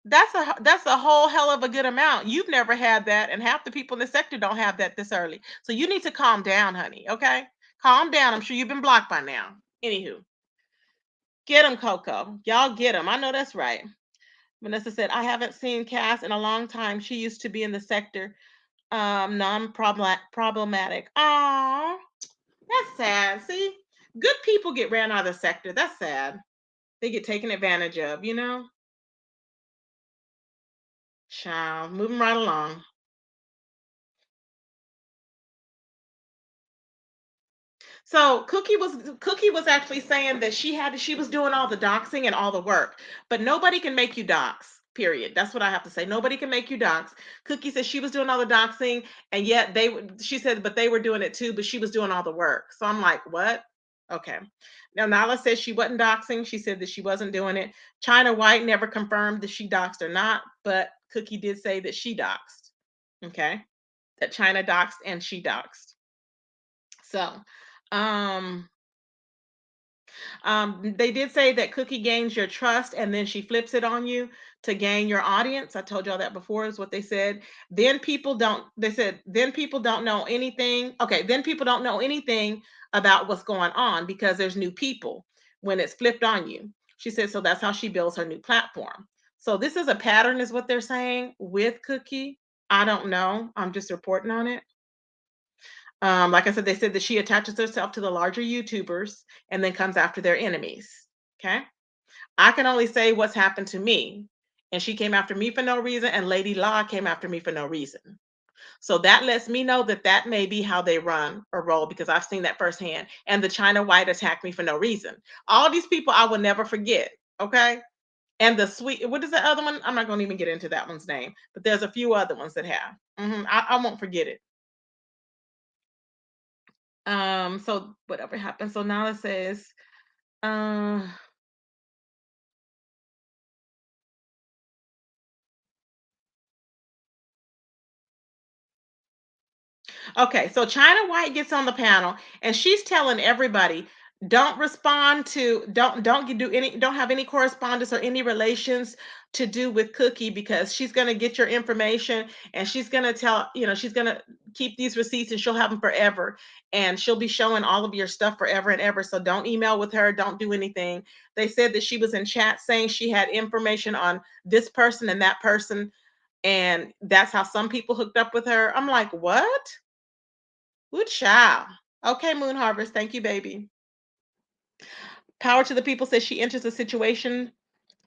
That's a whole hell of a good amount. You've never had that, and half the people in the sector don't have that this early. So you need to calm down, honey. Okay, calm down. I'm sure you've been blocked by now. Anywho, get them, Coco. Y'all get them. I know that's right. Vanessa said, I haven't seen Cass in a long time. She used to be in the sector. Non-problematic. Oh, That's sad. See, good people get ran out of the sector. That's sad. They get taken advantage of, you know? Child, moving right along. So Cookie was actually saying that she was doing all the doxing and all the work, but nobody can make you dox. Period. That's what I have to say. Nobody can make you dox. Cookie said she was doing all the doxing, and yet she said, but they were doing it too, but she was doing all the work. So I'm like, what? Okay. Now Nyla says she wasn't doxing. She said that she wasn't doing it. China White never confirmed that she doxed or not, but Cookie did say that she doxed. Okay. That China doxed and she doxed. So, um, they did say that Cookie gains your trust and then she flips it on you to gain your audience. I told y'all that before, is what they said. They said, then people don't know anything. Okay, then people don't know anything about what's going on because there's new people when it's flipped on you. She said, so that's how she builds her new platform. So this is a pattern, is what they're saying with Cookie. I don't know. I'm just reporting on it. Like I said, they said that she attaches herself to the larger YouTubers and then comes after their enemies. Okay. I can only say what's happened to me. And she came after me for no reason, and Lady Law came after me for no reason. So that lets me know that that may be how they run or roll because I've seen that firsthand. And the China White attacked me for no reason. All these people I will never forget. Okay. And the sweet, what is the other one? I'm not going to even get into that one's name, but there's a few other ones that have. I won't forget it. So whatever happened. So now it says, uh, okay, so China White gets on the panel and she's telling everybody, don't have any correspondence or any relations to do with Cookie because she's going to get your information and she's going to she's going to keep these receipts and she'll have them forever and she'll be showing all of your stuff forever and ever. So don't email with her, don't do anything. They said that she was in chat saying she had information on this person and that person, and that's how some people hooked up with her. I'm like, what? Good child. Okay, Moon Harvest. Thank you, baby. Power to the People says she enters a situation,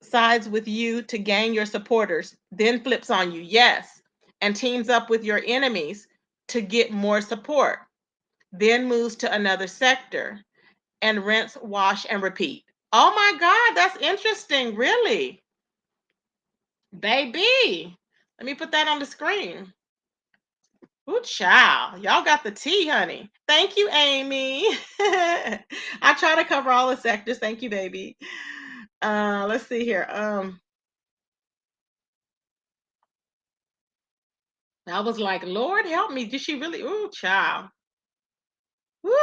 sides with you to gain your supporters, then flips on you. Yes. And teams up with your enemies to get more support, then moves to another sector and rinse, wash, and repeat. Oh my God, that's interesting. Really? Baby. Let me put that on the screen. Ooh, child. Y'all got the tea, honey. Thank you, Amy. I try to cover all the sectors. Thank you, baby. Let's see here. I was like, Lord help me. Did she really? Ooh, child. Woo.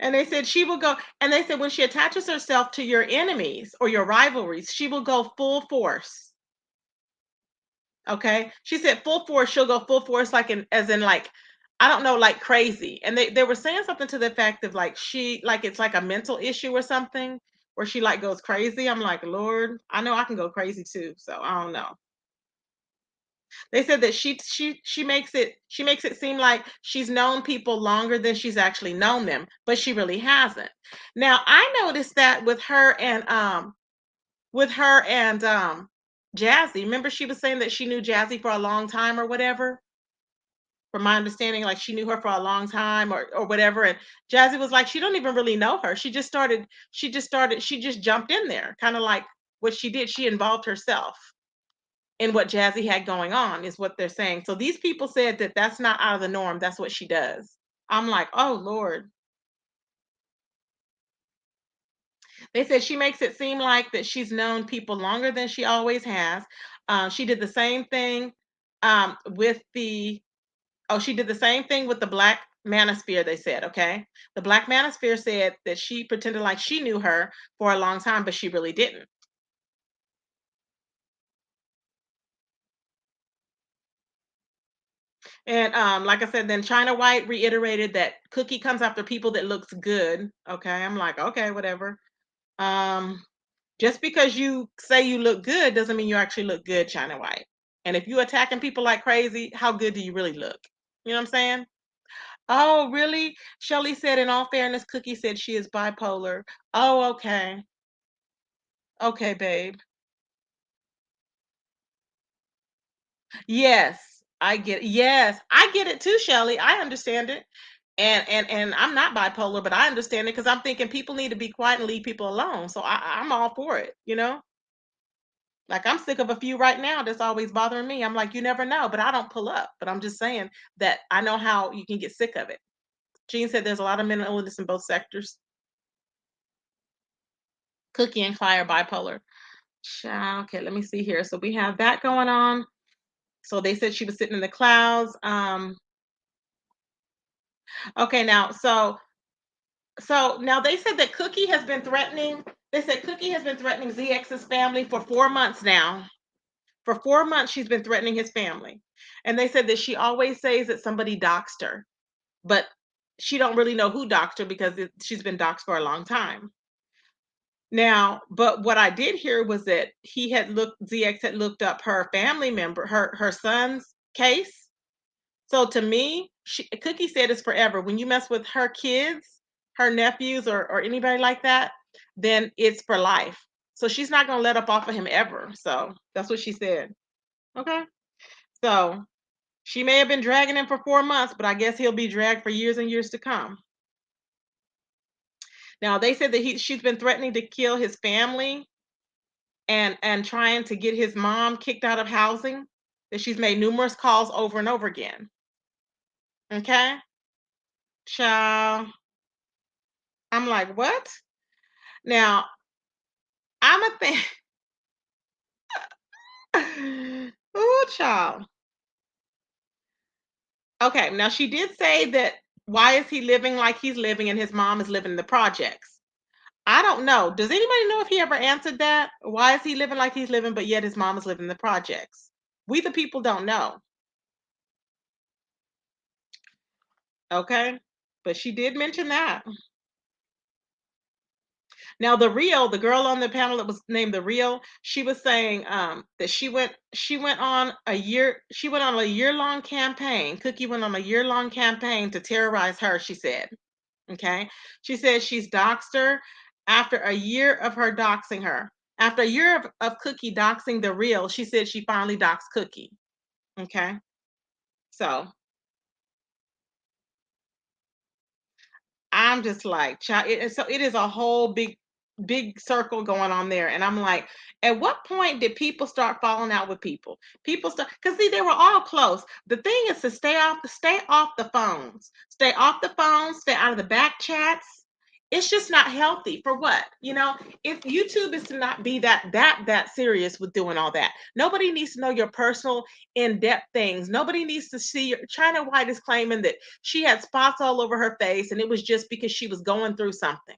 And they said she will go, and they said when she attaches herself to your enemies or your rivalries, she will go full force. Okay. She said full force, she'll go full force, like as in like, I don't know, like crazy. And they were saying something to the effect of like it's like a mental issue or something where she like goes crazy. I'm like, Lord, I know I can go crazy too. So I don't know. They said that she makes it seem like she's known people longer than she's actually known them, but she really hasn't. Now I noticed that with her and Jazzy. Remember she was saying that she knew Jazzy for a long time or whatever? From my understanding, like she knew her for a long time or whatever. And Jazzy was like, she don't even really know her. She just jumped in there, kind of like what she did. She involved herself in what Jazzy had going on, is what they're saying. So these people said that that's not out of the norm. That's what she does. I'm like, oh Lord. They said she makes it seem like that she's known people longer than she always has. She did the same thing with the she did the same thing with the Black Manosphere, they said, okay? The Black Manosphere said that she pretended like she knew her for a long time, but she really didn't. And like I said, then China White reiterated that Cookie comes after people that looks good. Okay, I'm like, okay, whatever. Um, just because you say you look good doesn't mean you actually look good, China White. And if you attacking people like crazy, how good do you really look? You know what I'm saying? Oh, really? Shelly said, in all fairness, Cookie said she is bipolar. Oh, okay. Okay, babe. Yes, I get it. Yes, I get it too, Shelly. I understand it. And I'm not bipolar, but I understand it because I'm thinking people need to be quiet and leave people alone. So I'm all for it, you know? Like I'm sick of a few right now that's always bothering me. I'm like, you never know, but I don't pull up. But I'm just saying that I know how you can get sick of it. Jean said there's a lot of mental illness in both sectors. Cookie and Cly are bipolar. Okay, let me see here. So we have that going on. So they said she was sitting in the clouds. Okay, so now they said that Cookie has been threatening. They said Cookie has been threatening ZX's family for 4 months now. For 4 months, she's been threatening his family, and they said that she always says that somebody doxed her, but she don't really know who doxed her because she's been doxed for a long time. Now, but what I did hear was that ZX had looked up her family member, her son's case. So to me, Cookie said it's forever. When you mess with her kids, her nephews, or anybody like that, then it's for life. So she's not gonna let up off of him ever. So that's what she said. Okay. So she may have been dragging him for 4 months, but I guess he'll be dragged for years and years to come. Now they said that she's been threatening to kill his family and trying to get his mom kicked out of housing. That she's made numerous calls over and over again. Okay. Child. I'm like, what? Now, I'm a thing. Oh, child. Okay, now she did say that why is he living like he's living and his mom is living in the projects? I don't know. Does anybody know if he ever answered that? Why is he living like he's living, but yet his mom is living in the projects? We the people don't know. Okay. But she did mention that. Now the girl on the panel that was named the Real, she was saying that she went on a year-long campaign. Cookie went on a year-long campaign to terrorize her, she said. Okay. She said she's doxed her after a year of her doxing her. After a year of Cookie doxing the Real, she said she finally doxed Cookie. Okay. So I'm just like, child, so it is a whole big circle going on there. And I'm like, at what point did people start falling out with people? People start because see, they were all close. The thing is to stay off the phones. Stay off the phones, stay out of the back chats. It's just not healthy for what? If YouTube is to not be that serious with doing all that. Nobody needs to know your personal in-depth things. Nobody needs to see China White is claiming that she had spots all over her face and it was just because she was going through something.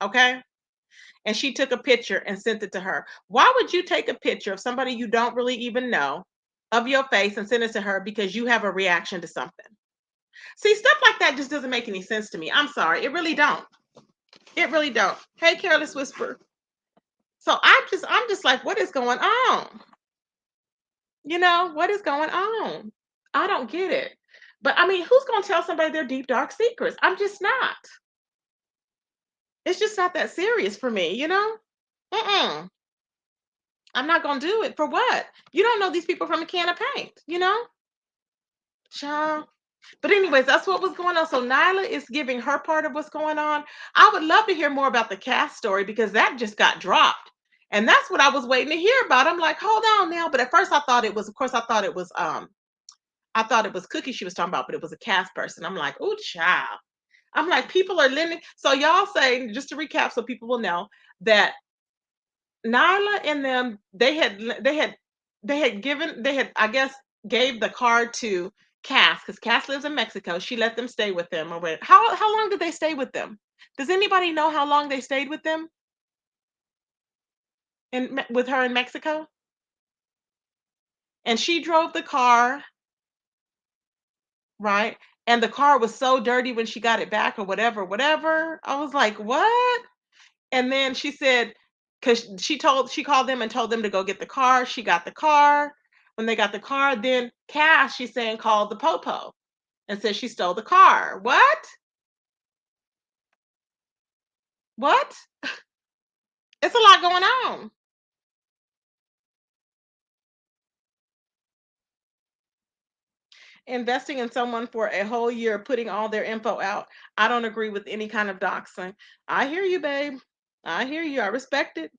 Okay? And she took a picture and sent it to her. Why would you take a picture of somebody you don't really even know of your face and send it to her because you have a reaction to something? See, stuff like that just doesn't make any sense to me. I'm sorry. It really don't. It really don't. Hey, Careless Whisper. So I'm just like, what is going on? What is going on? I don't get it. But I mean, who's gonna tell somebody their deep dark secrets? I'm just not. It's just not that serious for me. Mm-mm. I'm not gonna do it for what? You don't know these people from a can of paint. Child. But anyways, that's what was going on. So Nyla is giving her part of what's going on. I would love to hear more about the cast story because that just got dropped. And that's what I was waiting to hear about. I'm like, hold on now. But at first I thought it was, of course, I thought it was Cookie she was talking about, but it was a cast person. I'm like, oh child. I'm like, people are lending. So y'all say, just to recap so people will know that Nyla and them, I guess, gave the card to Cass because Cass lives in Mexico. She let them stay with them, or what? How long did they stay with them? Does anybody know how long they stayed with them with her in Mexico? And she drove the car, right? And the car was so dirty when she got it back, or whatever, whatever. I was like, what? And then she said, because she called them and told them to go get the car. She got the car. When they got the car, then Cash, she's saying, called the Popo and said she stole the car. What? What? It's a lot going on. Investing in someone for a whole year, putting all their info out. I don't agree with any kind of doxing. I hear you, babe. I hear you. I respect it.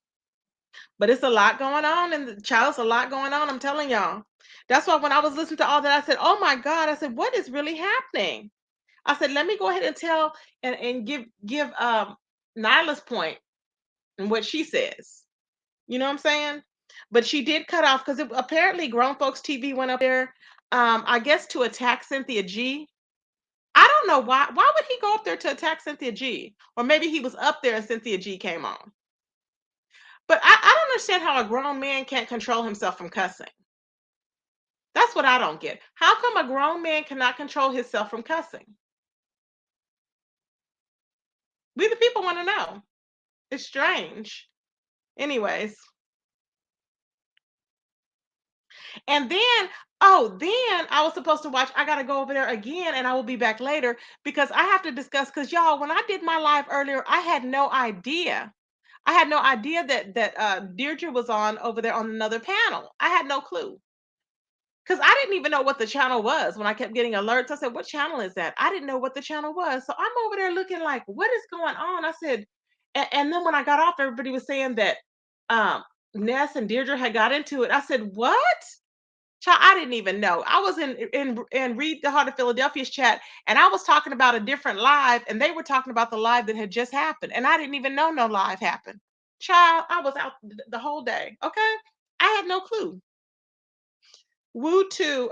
But it's a lot going on, and the child's a lot going on. I'm telling y'all. That's why when I was listening to all that, I said, "Oh my God!" I said, "What is really happening?" I said, "Let me go ahead and tell and give Nyla's point and what she says." You know what I'm saying? But she did cut off because apparently Grown Folks TV went up there, I guess to attack Cynthia G. I don't know why. Why would he go up there to attack Cynthia G? Or maybe he was up there and Cynthia G came on. But I don't understand how a grown man can't control himself from cussing. That's what I don't get. How come a grown man cannot control himself from cussing? We the people want to know. It's strange. Anyways, and then, oh, then I was supposed to watch. I got to go over there again, and I will be back later because I have to discuss. Because y'all, when I did my live earlier, I had no idea. I had no idea that Deirdre was on over there on another panel. I had no clue because I didn't even know what the channel was when I kept getting alerts. I said, "What channel is that?" I didn't know what the channel was, so I'm over there looking like, "What is going on?" I said, and then when I got off, everybody was saying that um, Ness and Deirdre had got into it. I said, "What?" Child, I didn't even know. I was in Read the Heart of Philadelphia's chat, and I was talking about a different live, and they were talking about the live that had just happened, and I didn't even know no live happened. Child, I was out the whole day. Okay, I had no clue. Woo to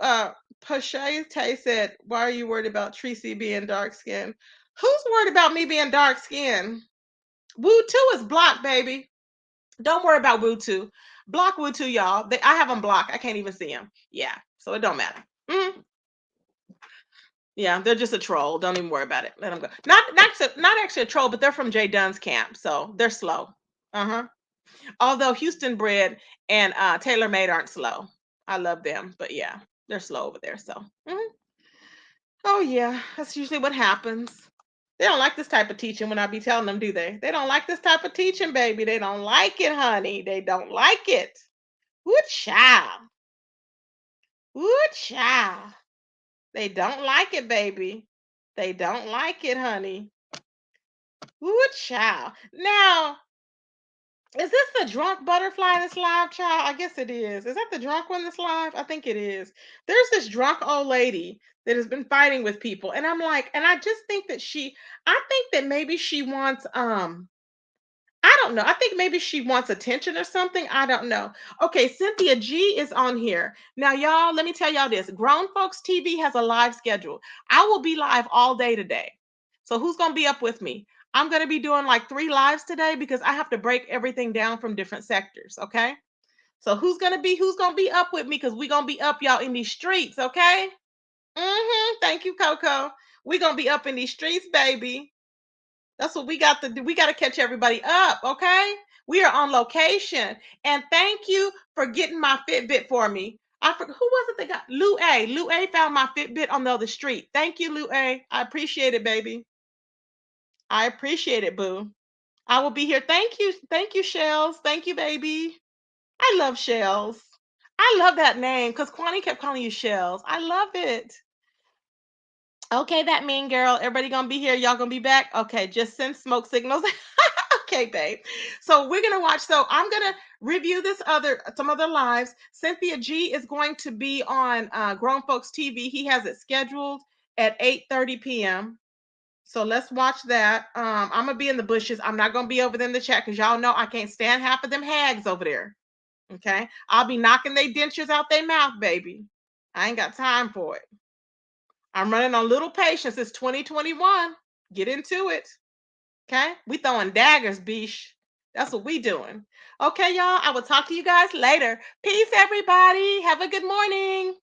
Pashay Tay said, "Why are you worried about Tracy being dark skinned? Who's worried about me being dark skinned? Woo 2 is blocked, baby. Don't worry about Woo 2. Block Woo 2, y'all. I have them blocked. I can't even see them. Yeah, so it don't matter. Mhm. Yeah, they're just a troll. Don't even worry about it. Let them go. Not actually a troll, but they're from Jay Dunn's camp, so they're slow. Uh-huh. Although Houston Bred and Taylor Made aren't slow. I love them, but yeah, they're slow over there. So, mhm. Oh yeah, that's usually what happens. They don't like this type of teaching when I be telling them, do they? They don't like this type of teaching, baby. They don't like it, honey. They don't like it. Woo child. Woo child. They don't like it, baby. They don't like it, honey. Woo child. Now, is this the drunk butterfly that's live, child? I guess it is. Is that the drunk one that's live? I think it is. There's this drunk old lady that has been fighting with people. And I'm like, and I just think that I think that maybe she wants I don't know. I think maybe she wants attention or something. I don't know. Okay, Cynthia G is on here. Now, y'all, let me tell y'all this. Grown Folks TV has a live schedule. I will be live all day today. So who's going to be up with me? I'm going to be doing like 3 lives today because I have to break everything down from different sectors, okay? So who's going to be up with me cuz we're going to be up y'all in these streets, okay? Mhm. Thank you, Coco. We're going to be up in these streets, baby. That's what we got to do. We got to catch everybody up, okay? We are on location. And thank you for getting my Fitbit for me. I forgot who was it that got Lou A. Lou A found my Fitbit on the other street. Thank you, Lou A. I appreciate it, baby. I appreciate it, boo. I will be here. Thank you. Thank you, Shells. Thank you, baby. I love Shells. I love that name because Kwani kept calling you Shells. I love it. Okay, that mean girl. Everybody gonna be here. Y'all gonna be back. Okay, just send smoke signals. Okay, babe. So we're gonna watch. So I'm gonna review some other lives. Cynthia G is going to be on Grown Folks TV. He has it scheduled at 8:30 p.m. So let's watch that. I'm gonna be in the bushes. I'm not gonna be over there in the chat because y'all know I can't stand half of them hags over there. Okay, I'll be knocking their dentures out their mouth, baby. I ain't got time for it. I'm running on little patience. It's 2021. Get into it. Okay? We throwing daggers, beesh. That's what we doing. Okay, y'all. I will talk to you guys later. Peace, everybody. Have a good morning.